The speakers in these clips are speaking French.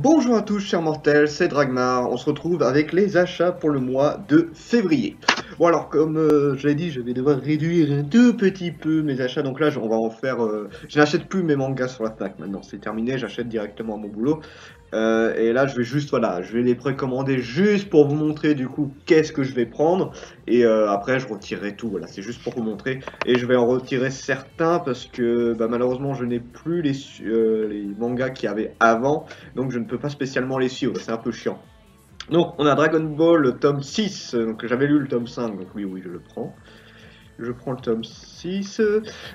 Bonjour à tous chers mortels, c'est Dragmar, on se retrouve avec les achats pour le mois de février. Bon alors comme je l'ai dit, je vais devoir réduire un tout petit peu mes achats, donc là on va en faire... je n'achète plus mes mangas sur la Fnac maintenant, c'est terminé, j'achète directement à mon boulot. Et là je vais juste, voilà, je vais les précommander juste pour vous montrer du coup qu'est-ce que je vais prendre. Et après je retirerai tout, voilà, c'est juste pour vous montrer. Et je vais en retirer certains parce que bah, malheureusement je n'ai plus les mangas qu'il y avait avant. Donc je ne peux pas spécialement les suivre, c'est un peu chiant. Donc on a Dragon Ball le tome 6, donc j'avais lu le tome 5, donc oui je le prends. Je prends le tome 6.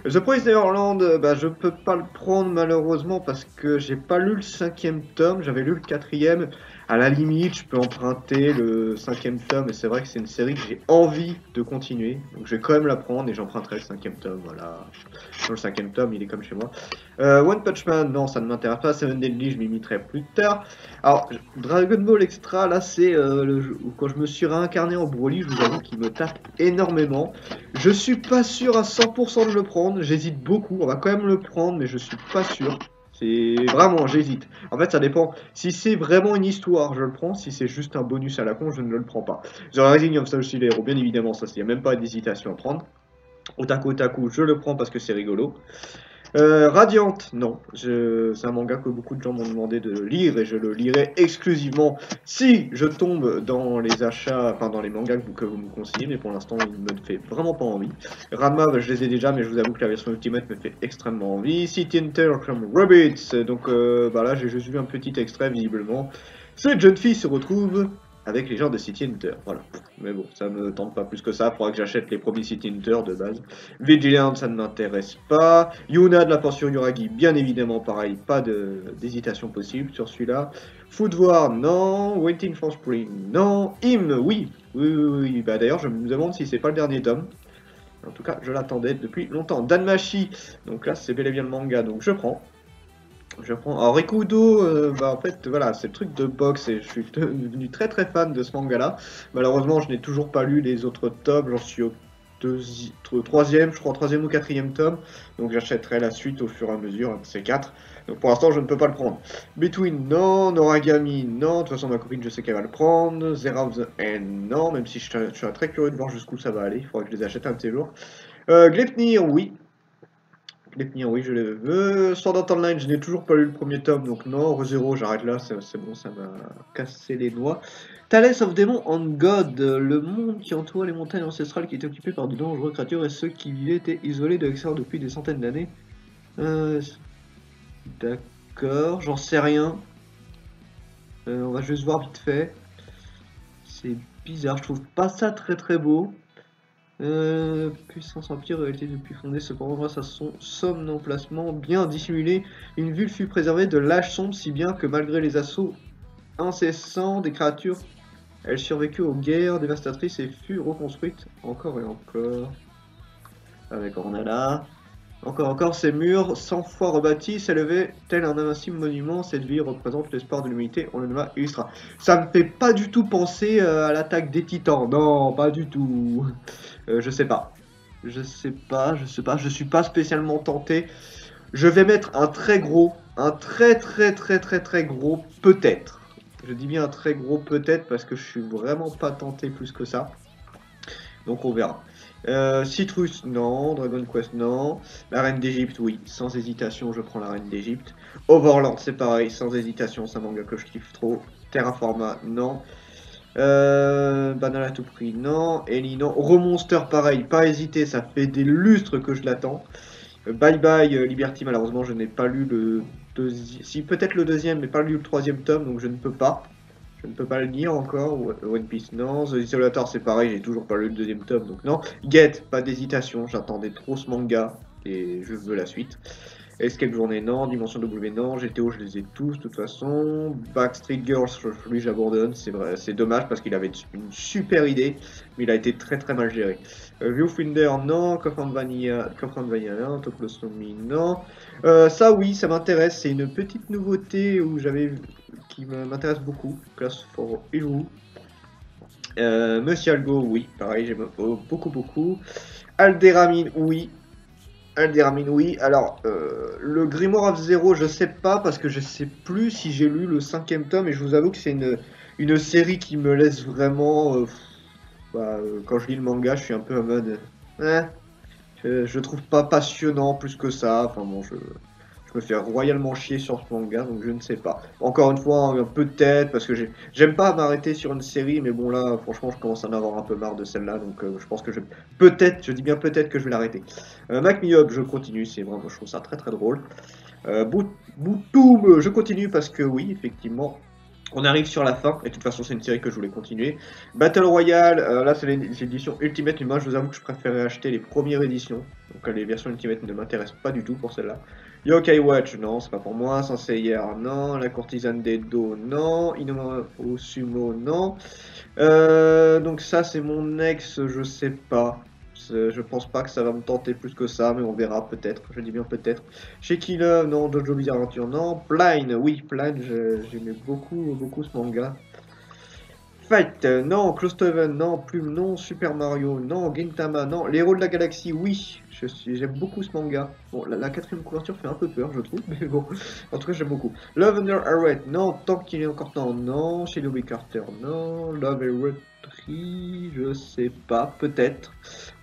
The Promised Neverland, bah, je peux pas le prendre malheureusement parce que j'ai pas lu le 5e tome, j'avais lu le 4e. À la limite, je peux emprunter le 5e tome et c'est vrai que c'est une série que j'ai envie de continuer. Donc je vais quand même la prendre et j'emprunterai le 5e tome, voilà. Dans le 5e tome, il est comme chez moi. One Punch Man, non, ça ne m'intéresse pas. Seven Deadly, je m'y mettrai plus tard. Alors, Dragon Ball Extra, là, c'est le jeu où quand je me suis réincarné en Broly, je vous avoue qu'il me tape énormément. Je suis pas sûr à 100% de le prendre, j'hésite beaucoup. On va quand même le prendre, mais je suis pas sûr. C'est vraiment, j'hésite. En fait, ça dépend. Si c'est vraiment une histoire, je le prends. Si c'est juste un bonus à la con, je ne le prends pas. The Rising of Soul Silver, bien évidemment, ça, il n'y a même pas d'hésitation à prendre. Otaku Otaku, je le prends parce que c'est rigolo. Radiant, non. C'est un manga que beaucoup de gens m'ont demandé de lire et je le lirai exclusivement si je tombe dans les achats, enfin dans les mangas que vous me conseillez, mais pour l'instant il me fait vraiment pas envie. Ranma, bah, je les ai déjà, mais je vous avoue que la version Ultimate me fait extrêmement envie. City Hunter comme Rabbits, donc bah là j'ai juste vu un petit extrait visiblement. Cette jeune fille se retrouve avec les gens de City Hunter, voilà. Mais bon, ça me tente pas plus que ça, faudra que j'achète les premiers City Hunter de base. Vigilant, ça ne m'intéresse pas. Yuna de la Portion Yuragi, bien évidemment pareil, pas d'hésitation possible sur celui-là. Food War, non. Waiting for Spring, non. Hymn, oui. Bah d'ailleurs, je me demande si c'est pas le dernier tome. En tout cas, je l'attendais depuis longtemps. Danmachi, donc là c'est bel et bien le manga, donc je prends. Alors Rikudo, bah en fait voilà, c'est le truc de boxe et je suis devenu très fan de ce manga là. Malheureusement je n'ai toujours pas lu les autres tomes, j'en suis au troisième, je crois troisième ou quatrième tome, donc j'achèterai la suite au fur et à mesure, un de ces quatre. Donc pour l'instant je ne peux pas le prendre. Between non, Noragami non, de toute façon ma copine je sais qu'elle va le prendre, Zero of the End non, même si je suis très curieux de voir jusqu'où ça va aller, il faudra que je les achète un de ces jours. Gleipnir oui, oui, je les veux. Sword Art Online, je n'ai toujours pas lu le premier tome, donc non. ReZero, j'arrête là, c'est bon, ça m'a cassé les noix. Thales of Demon on God, le monde qui entoure les montagnes ancestrales qui étaient occupées par de dangereuses créatures et ceux qui vivaient étaient isolés de l'extérieur depuis des centaines d'années. D'accord, j'en sais rien. On va juste voir vite fait. C'est bizarre, je trouve pas ça très beau. Puissance Empire a été depuis fondée, cependant grâce à son somme emplacement bien dissimulé, une ville fut préservée de l'âge sombre si bien que malgré les assauts incessants des créatures, elle survécut aux guerres dévastatrices et fut reconstruite encore et encore. Avec Ornala. Encore, ces murs, 100 fois rebâtis, s'élevaient tel un invincible monument. Cette ville représente l'espoir de l'humanité. On le nomma Illustra. Ça me fait pas du tout penser à l'attaque des titans. Non, pas du tout. Je sais pas. Je suis pas spécialement tenté. Je vais mettre un très gros, un très gros peut-être. Je dis bien un très gros peut-être parce que je suis vraiment pas tenté plus que ça. Donc on verra. Citrus, non. Dragon Quest, non. La Reine d'Égypte, oui. Sans hésitation, je prends la Reine d'Égypte. Overlord, c'est pareil. Sans hésitation, c'est un manga que je kiffe trop. Terraforma, non. Banal à tout prix, non. Ellie, non. Remonster, pareil. Pas hésiter, ça fait des lustres que je l'attends. Bye Bye Liberty, malheureusement, je n'ai pas lu le deuxième. Si, peut-être le deuxième, mais pas lu le troisième tome, donc je ne peux pas. Je ne peux pas le lire encore. One Piece, non. The Isolator, c'est pareil, j'ai toujours pas lu le deuxième tome, donc non. Get, pas d'hésitation, j'attendais trop ce manga et je veux la suite. Escape Journée, non. Dimension W, non. GTO, je les ai tous, de toute façon. Backstreet Girls, lui, j'abandonne. C'est vrai, c'est dommage parce qu'il avait une super idée, mais il a été très mal géré. Viewfinder, non. Coffin Vanilla, non. Toplosomi, non. Ça, oui, ça m'intéresse. C'est une petite nouveauté qui m'intéresse beaucoup. Class for Hero. Monsieur Algo, oui, pareil, j'aime beaucoup. Alderamin, oui. Aldermin, oui. Alors, le Grimoire of Zero, je sais pas, parce que je sais plus si j'ai lu le 5e tome, et je vous avoue que c'est une série qui me laisse vraiment... quand je lis le manga, je suis un peu en mode... Hein, je trouve pas passionnant plus que ça. Enfin bon, je me fais royalement chier sur ce manga, donc je ne sais pas. Encore une fois, peut-être, parce que j'aime pas m'arrêter sur une série, mais bon là, franchement, je commence à en avoir un peu marre de celle-là, donc je pense que peut-être, je dis bien peut-être que je vais l'arrêter. Mac Me Up, je continue, c'est vraiment, je trouve ça très très drôle. Bootoom, je continue parce que oui, effectivement, on arrive sur la fin, et de toute façon c'est une série que je voulais continuer. Battle Royale, là c'est les éditions Ultimate, mais moi je vous avoue que je préférais acheter les premières éditions. Donc les versions Ultimate ne m'intéressent pas du tout pour celle-là. Yokai Watch, non, c'est pas pour moi. Sanseiya, non. La courtisane d'Edo, non. Inoue Sumo, non. Donc ça c'est mon ex, je sais pas. Je pense pas que ça va me tenter plus que ça, mais on verra peut-être. Je dis bien peut-être. Shaky Love, non. Jojo Bizarre Adventure, non. Blind, oui, Blind, j'aimais beaucoup ce manga. Fight, non. Close to Heaven, non. Plume, non. Super Mario, non. Gintama, non. Les héros de la galaxie, oui. J'aime beaucoup ce manga. Bon, la 4e couverture fait un peu peur, je trouve, mais bon. En tout cas, j'aime beaucoup. Love Under Arrest, non. Tant qu'il est encore temps, non. Shinobi Carter, non. Love and Tree, je sais pas, peut-être.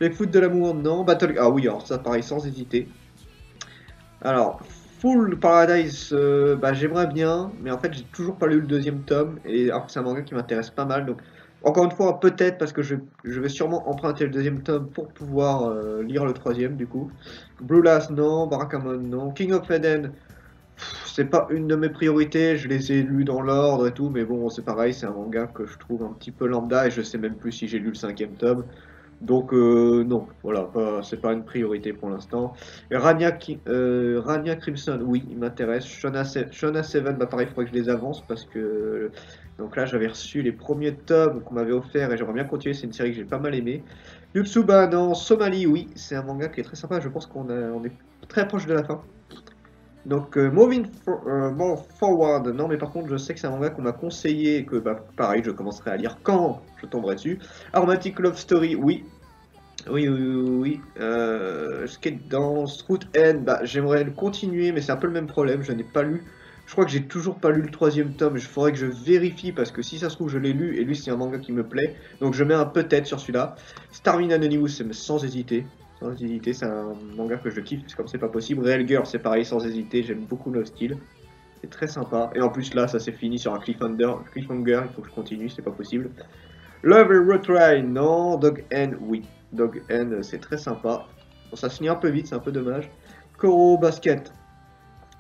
Les foot de l'amour, non. Battle, ah oui, alors ça, pareil, sans hésiter. Alors, Full Paradise, j'aimerais bien, mais en fait j'ai toujours pas lu le 2e tome, et alors que c'est un manga qui m'intéresse pas mal, donc encore une fois peut-être parce que je vais sûrement emprunter le 2e tome pour pouvoir lire le 3e du coup. Blue Last non, Barakamon non, King of Eden, c'est pas une de mes priorités, je les ai lus dans l'ordre et tout, mais bon c'est pareil, c'est un manga que je trouve un petit peu lambda, et je sais même plus si j'ai lu le 5e tome. Donc non, voilà, c'est pas une priorité pour l'instant. Rania Crimson, oui, il m'intéresse. Shona 7, bah pareil, il faudrait que je les avance parce que... Donc là, j'avais reçu les premiers tomes qu'on m'avait offert et j'aimerais bien continuer, c'est une série que j'ai pas mal aimée. Yutsuba, non. Somali, oui, c'est un manga qui est très sympa, je pense on est très proche de la fin. Donc, More Forward, non, mais par contre, je sais que c'est un manga qu'on m'a conseillé et que, pareil, je commencerai à lire quand je tomberai dessus. Aromatic Love Story, oui. Oui. Skate Dance, Route N, j'aimerais le continuer, mais c'est un peu le même problème, je n'ai pas lu. Je crois que j'ai toujours pas lu le 3e tome, il faudrait que je vérifie, parce que si ça se trouve, je l'ai lu, et lui, c'est un manga qui me plaît. Donc, je mets un peut-être sur celui-là. Starving Anonymous, sans hésiter. Sans hésiter, c'est un manga que je kiffe, c'est comme c'est pas possible. Real Girl, c'est pareil, sans hésiter, j'aime beaucoup le style. C'est très sympa. Et en plus, là, ça s'est fini sur un cliffhanger, il faut que je continue, c'est pas possible. Love and Retry, non. Dog N, oui. Dog N, c'est très sympa. Bon, ça se finit un peu vite, c'est un peu dommage. Koro Basket,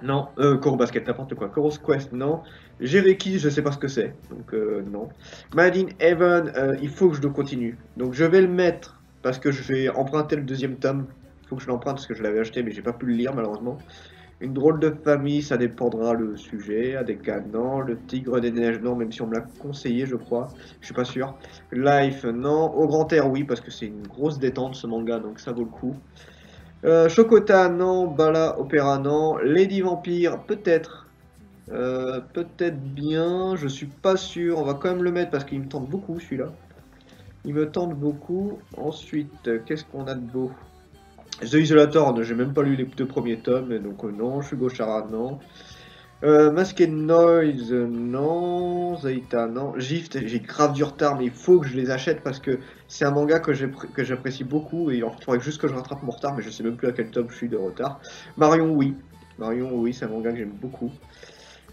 non. Koro Basket, n'importe quoi. Koro's Quest, non. Jereki, je sais pas ce que c'est, donc non. Made in Heaven, il faut que je le continue. Donc je vais le mettre parce que je vais emprunter le 2e tome. Il faut que je l'emprunte parce que je l'avais acheté mais j'ai pas pu le lire malheureusement. Une drôle de famille, ça dépendra le sujet. Adeka, non. Le Tigre des Neiges, non, même si on me l'a conseillé, je crois. Je suis pas sûr. Life, non. Au Grand Air, oui, parce que c'est une grosse détente ce manga, donc ça vaut le coup. Chocota, non. Bala, Opéra, non. Lady Vampire, peut-être. Peut-être bien, je suis pas sûr. On va quand même le mettre parce qu'il me tente beaucoup celui-là. Il me tente beaucoup. Ensuite, qu'est-ce qu'on a de beau? The Isolator, j'ai même pas lu les 2 premiers tomes, donc non. Shugochara, non. Masked Noise, non. Zaita, non. Gift, j'ai grave du retard, mais il faut que je les achète parce que c'est un manga que j'apprécie beaucoup et il faudrait juste que je rattrape mon retard, mais je sais même plus à quel tome je suis de retard. Marion, oui. Marion, oui, c'est un manga que j'aime beaucoup.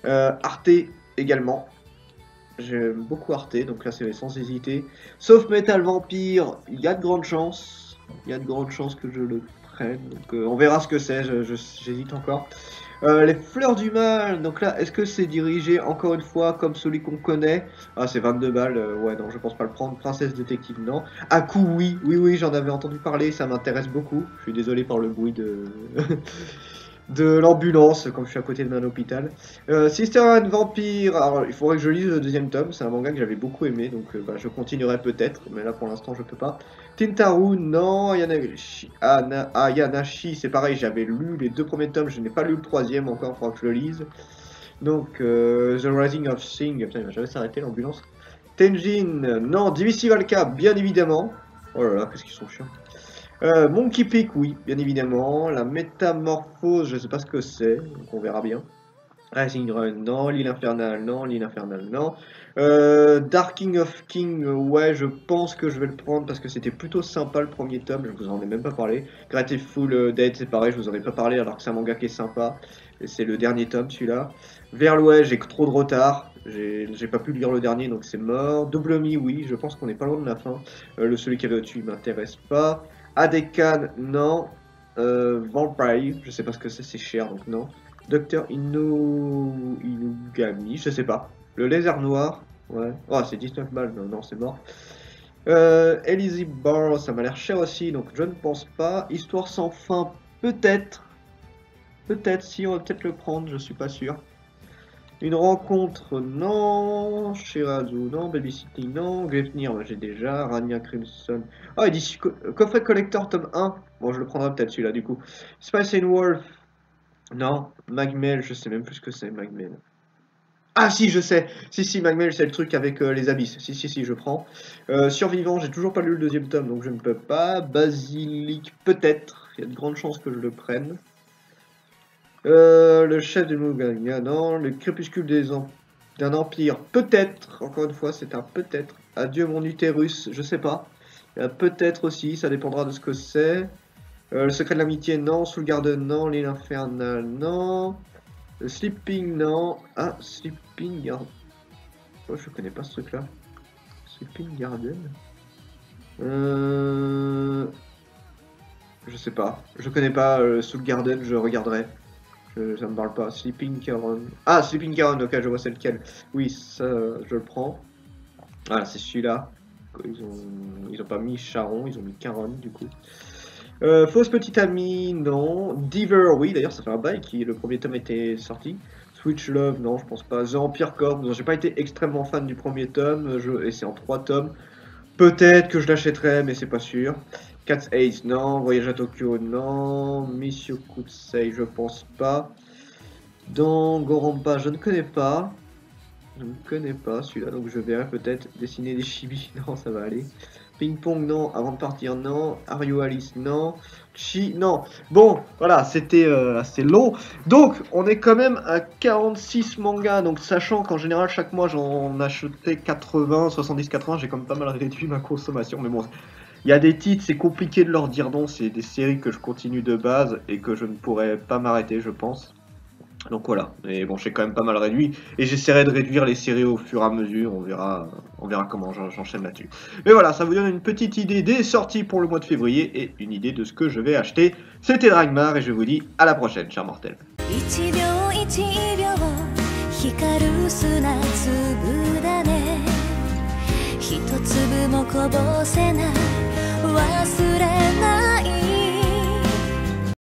Arte également. J'aime beaucoup Arte, donc là c'est sans hésiter. Sauf Metal Vampire, il y a de grandes chances. Il y a de grandes chances que je le prenne. Donc on verra ce que c'est, j'hésite encore. Les Fleurs du Mal, donc là, est-ce que c'est dirigé encore une fois comme celui qu'on connaît? Ah, c'est 22 balles, ouais, non, je pense pas le prendre. Princesse Détective, non. Aku, oui, j'en avais entendu parler, ça m'intéresse beaucoup. Je suis désolé par le bruit de... de l'ambulance, comme je suis à côté d'un hôpital. Sister and Vampire, alors il faudrait que je lise le 2e tome, c'est un manga que j'avais beaucoup aimé, donc je continuerai peut-être, mais là pour l'instant je peux pas. Tintaru, non. Yanashi, c'est pareil, j'avais lu les 2 premiers tomes, je n'ai pas lu le 3e encore, il faudra que je le lise. Donc, The Rising of Sing, putain il va jamais s'arrêter l'ambulance. Tenjin, non. Divisie Valka, bien évidemment. Oh là là, qu'est-ce qu'ils sont chiants. Monkey Pick, oui, bien évidemment. La métamorphose, je sais pas ce que c'est, donc on verra bien. Rising Run, non. L'île infernale, non. L'île infernale, non. Dark King of King, ouais, je pense que je vais le prendre parce que c'était plutôt sympa le premier tome, je vous en ai même pas parlé. Grateful Dead, c'est pareil, je vous en ai pas parlé alors que c'est un manga qui est sympa. Et c'est le dernier tome celui-là. Vers l'ouest, j'ai trop de retard. J'ai pas pu lire le dernier donc c'est mort. Double Mi, oui, je pense qu'on est pas loin de la fin. Celui qui avait au-dessus, il m'intéresse pas. Adekan, non. Vampire, je sais pas ce que c'est cher donc non. Docteur Inugami, je sais pas. Le lézard noir, ouais. Oh, c'est 19 balles, non, non c'est mort. Elise Bar, ça m'a l'air cher aussi, donc je ne pense pas. Histoire sans fin, peut-être. Peut-être, si, on va peut-être le prendre, je suis pas sûr. Une rencontre, non. Shirazu, non. Babysitting, non. Gleipnir, j'ai déjà. Rania Crimson. Ah, il dit coffret collector tome 1. Bon, je le prendrai peut-être celui-là du coup. Spice and Wolf, non. Magmel, je sais même plus ce que c'est, Magmel. Ah si, je sais. Si, Magmel, c'est le truc avec les abysses. Si, je prends. Survivant, j'ai toujours pas lu le deuxième tome, donc je ne peux pas. Basilic, peut-être. Il y a de grandes chances que je le prenne. Le chef du Muganga, non. Le crépuscule d'un empire, peut-être. Encore une fois, c'est un peut-être. Adieu mon utérus, je sais pas. Peut-être aussi, ça dépendra de ce que c'est. Le secret de l'amitié, non. Soul Garden, non. L'île infernale, non. Sleeping, non. Ah, Sleeping Garden. Oh, je connais pas ce truc-là. Sleeping Garden. Je sais pas. Je connais pas Soul Garden, je regarderai. Ça me parle pas. Sleeping Caron. Ah, Sleeping Caron, ok, je vois c'est lequel. Oui, ça, je le prends. Voilà, c'est celui-là. Ils ont pas mis Charon, ils ont mis Caron, du coup. Fausse petite amie, non. Diver, oui, d'ailleurs, ça fait un bail qui le premier tome était sorti. Switch Love, non, je pense pas. The Empire Corps, non, j'ai pas été extrêmement fan du premier tome, et c'est en 3 tomes. Peut-être que je l'achèterai, mais c'est pas sûr. Cat's Ace, non. Voyage à Tokyo, non. Mission Kutsei, je pense pas. Dans Gorampa, je ne connais pas. Je ne connais pas celui-là, donc je verrai peut-être dessiner des chibis. Non, ça va aller. Ping Pong, non. Avant de partir, non. Ario Alice, non. Chi, non. Bon, voilà, c'était assez long. Donc, on est quand même à 46 mangas. Donc, sachant qu'en général, chaque mois, j'en achetais 80, 70, 80. J'ai quand même pas mal réduit ma consommation. Mais bon, il y a des titres, c'est compliqué de leur dire non. C'est des séries que je continue de base et que je ne pourrais pas m'arrêter, je pense. Donc voilà, mais bon, j'ai quand même pas mal réduit, et j'essaierai de réduire les séries au fur et à mesure, on verra comment j'enchaîne là-dessus. Mais voilà, ça vous donne une petite idée des sorties pour le mois de février, et une idée de ce que je vais acheter. C'était Dragmar, et je vous dis à la prochaine, chers mortels. 一粒もこぼせない忘れ